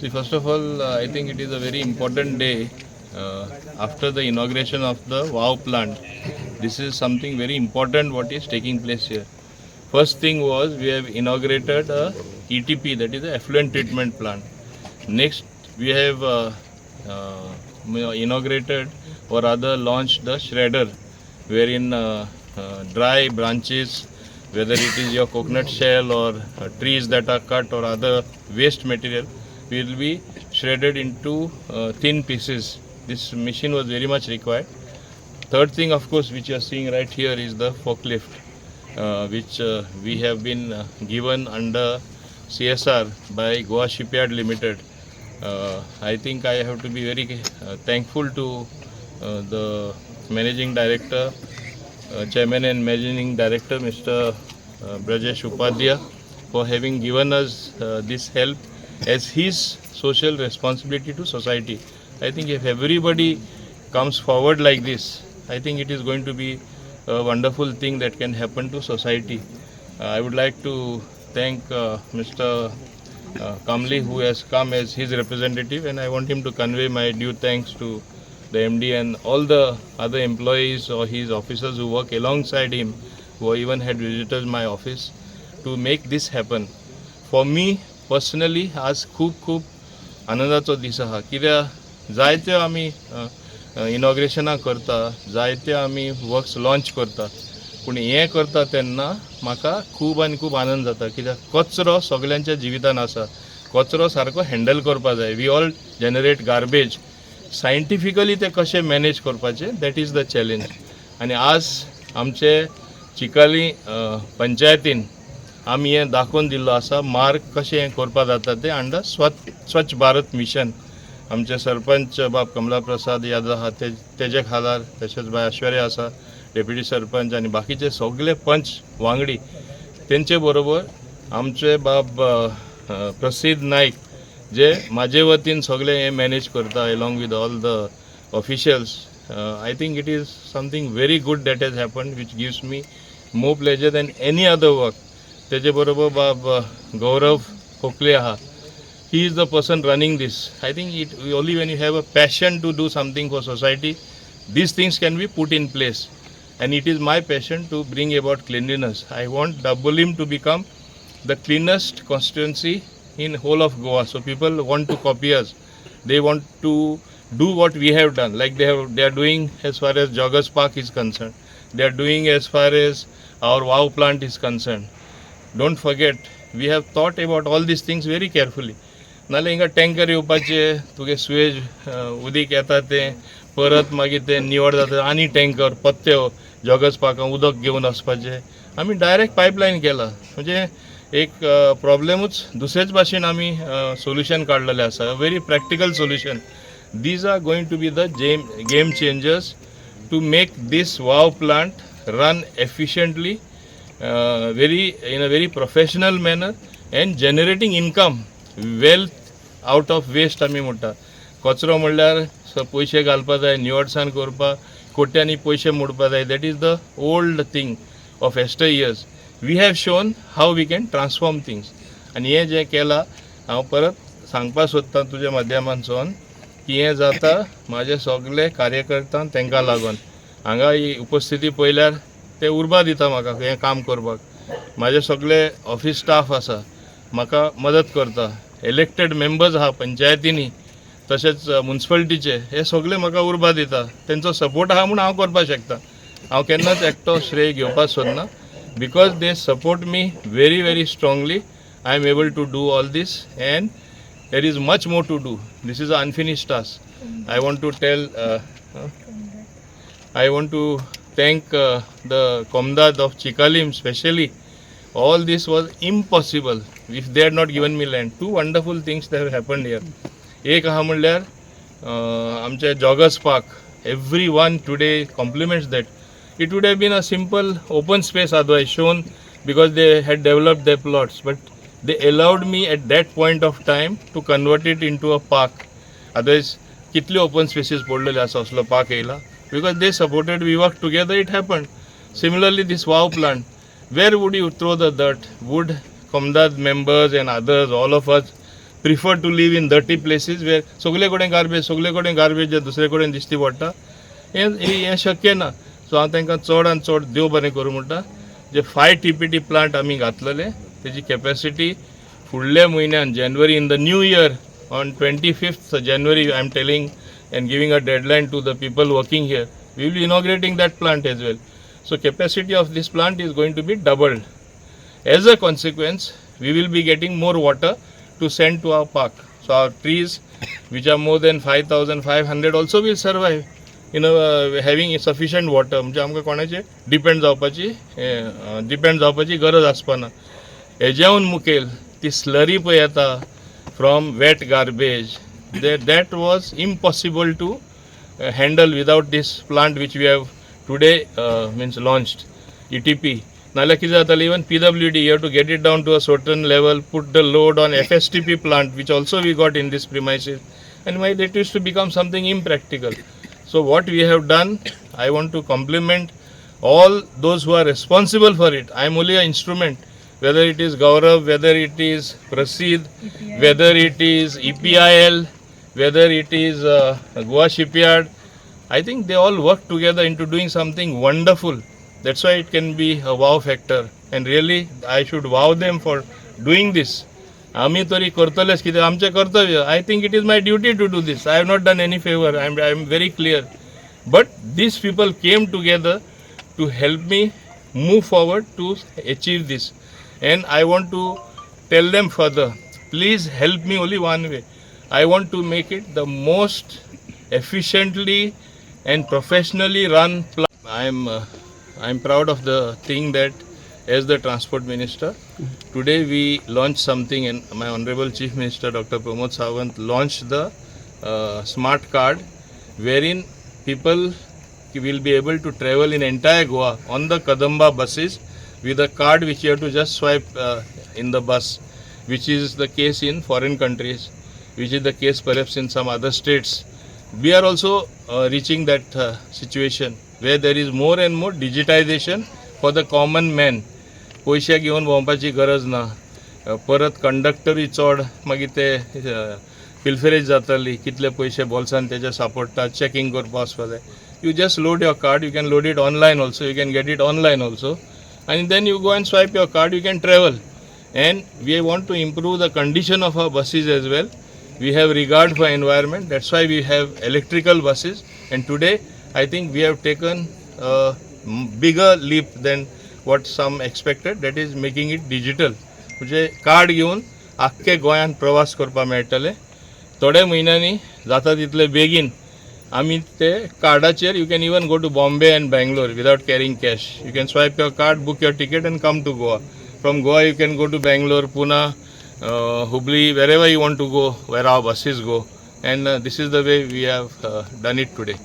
See, first of all, I think it is a very important day after the inauguration of the WOW plant. This is something very important what is taking place here. First thing was we have inaugurated a ETP, that is the effluent treatment plant. Next, we have inaugurated or rather launched the shredder, wherein dry branches, whether it is your coconut shell or trees that are cut or other waste material, will be shredded into thin pieces. This machine was very much required. Third thing, of course, which you are seeing right here is the forklift, which we have been given under CSR by Goa Shipyard Limited. I think I have to be very thankful to the Managing Director, Chairman and Managing Director, Mr. Brajesh Upadhyaya, for having given us this help as his social responsibility to society. I think if everybody comes forward like this, I think it is going to be a wonderful thing that can happen to society. I would like to thank Mr. Kamli, who has come as his representative, and I want him to convey my due thanks to the MD and all the other employees or his officers who work alongside him, who even had visited my office to make this happen. For me personally आज खूब खूब आनंदाचो दीस आहा कित्याक जायते आमी इनॉग्रेशनाक करता, जायते आमी वर्क्स लॉन्च करता, पूण हें करता तेन्ना म्हाका खूब आनी खूब आनंद जाता कित्याक कचरो सगळ्यांच्या जिवितान आसा. कचरो सारको हँडल करपा जाय. We all generate garbage. Scientifically ते कशें मॅनेज करपाचें, दॅट इज द चॅलेंज. आनी आज आमचे चिकाली पंचायतीन आमी हें दाखोवन दिल्लो आसा मार्ग कशें हें करपा जाता तें अंडर स्वच्छ भारत मिशन. आमचे सरपंच बाब कमला प्रसाद यादव आहा तेजे खाला, तशेंच बाय ऐश्वर्या आसा डेप्युटी सरपंच, आनी बाकीचे सगळे पंच वांगडी तेंचे बरोबर आमचे बाब प्रसिद्ध नाईक जे म्हाजे वतीन सगळे हें मॅनेज करता along with all the officials. I think it is something very good that has happened which gives me more pleasure than any other work. तेजे बरोबर बाब गौरव खोकले आहा. He is the person running this. I think only when you have a passion to do something for society, these things can be put in place. And it is my passion to bring about cleanliness. I want Dabolim to become the cleanest constituency in whole of Goa. So people want to copy us. They want to do what we have done. Like they are doing as far as Joggers Park is concerned. They are doing as far as our WOW plant is concerned. Don't forget, we have thought about all these things very carefully. नाल्यार हिंगा tanker येवपाचे, तुगे Suez उदीक येता तें परत मागीर तें निवड जाता आनी टँकर पत्त्यो जॉगर्स पार्कां उदक घेवन वचपाचें. आमी डायरेक्ट पायपलायन केला. म्हणजे एक प्रॉब्लेमूच दुसरेच भाशेन आमी सोल्युशन काडलेलें आसा. Very practical solution. These are going to be the game changers to make this wow plant run efficiently, in a very professional manner and generating income, wealth out of waste. आमी म्हणटा कचरो म्हणल्यार पयशे घालपा जाय, निवडसाण करपा, कोट्यांनी पयशे मोडपा जाय. That is the old thing of yesteryears. We have shown how we can transform things. आनी हें जें केलां हांव परत सांगपा सोदतां तुज्या माध्यमांतसून की हें जाता म्हाजे सगळे कार्यकर्ता तांकां लागून. हांगा ही उपस्थिती पळयल्यार ते उर्बा दिता म्हाका हें काम करपाक. म्हाजे सगळे ऑफिस स्टाफ आसा म्हाका मदत करता. इलेक्टेड मेंबर्स आहा पंचायतीनी तशेंच म्युन्सिपालिटीचे, हे सगळे म्हाका उर्बा दिता. तेंचो सपोर्ट आहा म्हूण हांव करपाक शकता. हांव केन्नाच एकटो श्रेय घेवपाक सोदना. Because they support me very very strongly, I am able to do all this and there is much more to do. This is a unfinished task. I want to thank the Komdad of Chikalim specially. All this was impossible if they had not given me land. Two wonderful things that have happened here. एक आहा म्हणल्यार आमचे joggers park. Everyone today compliments that. It would have been a simple open space otherwise shown because they had developed their plots, but they allowed me at that point of time to convert it into a park. Otherwise कितले open spaces पडलेले आसा असलो park येयला. Because they supported, we worked together, it happened. Similarly, this WOW plant, where would you throw the dirt? Would Komdad members and others, all of us, prefer to live in dirty places where सगळे कडेन garbage जे दुसरे कडेन दिश्टी पडटा हें शक्य ना. सो हांव तांकां चड आनी चड देव बरें करूं म्हणटा. जे 5 TPT प्लांट आमी घातलेले तेजी कॅपॅसिटी फुडल्या म्हयन्यान January in the new year on 25th January I am telling and giving a deadline to the people working here. We will be inaugurating that plant as well. So capacity of this plant is going to be doubled. As a consequence, we will be getting more water to send to our park. So our trees, which are more than 5,500, also will survive. Having sufficient water. म्हणजे आमकां कोणाचे depend जावपाची गरज आसपाना. हेज्याहून मुखेल ती slurry पळय येता from wet garbage that was impossible to handle without this plant which we have today launched, ETP. Naila kitu jatali even PWD, you have to get it down to a certain level, put the load on FSTP plant, which also we got in this premises, and it used to become something impractical. So what we have done, I want to compliment all those who are responsible for it. I am only an instrument. Whether it is Gaurav, whether it is Prasid, whether it is EPIL, whether it is Goa Shipyard, I think they all work together into doing something wonderful. That's why it can be a wow factor. And really, I should wow them for doing this. आमी तरी करतलेच कितें आमचें कर्तव्य. I think it is my duty to do this. I have not done any favor. I am very clear. But these people came together to help me move forward to achieve this. And I want to tell them further, please help me only one way. I want to make it the most efficiently and professionally run plant. I'm proud of the thing that as the transport minister, today we launched something, and my honorable chief minister Dr. Pramod Sawant launched the smart card, wherein people will be able to travel in entire Goa on the Kadamba buses with a card which you have to just swipe in the bus, which is the case in foreign countries, which is the case perhaps in some other states. We are also reaching that situation where there is more and more digitization for the common man. पयशे घेवन भोंवपाची गरज ना. परत कंडक्टरूय चड मागीर ते pilferage जातली, कितले पयशे बॉल्सान तेजे सापडटा, चॅकींग करपा वचपा जाय. You just load your card, you can load it online also, you can get it online also, and then you go and swipe your card, you can travel. And we want to improve the condition of our buses as well. We have regard for environment, that's why we have electrical buses, and today I think we have taken a bigger leap than what some expected, that is making it digital. म्हणजे card घेवन आख्खे गोंयान प्रवास करपा मेळटले. थोड्या म्हयन्यांनी जाता तितले बेगीन आमी ते कार्डाचेर you can even go to Bombay and Bangalore without carrying cash. You can swipe your card, book your ticket and come to Goa. From Goa you can go to Bangalore, Pune, Hubli, wherever you want to go, where our buses go. And this is the way we have done it today.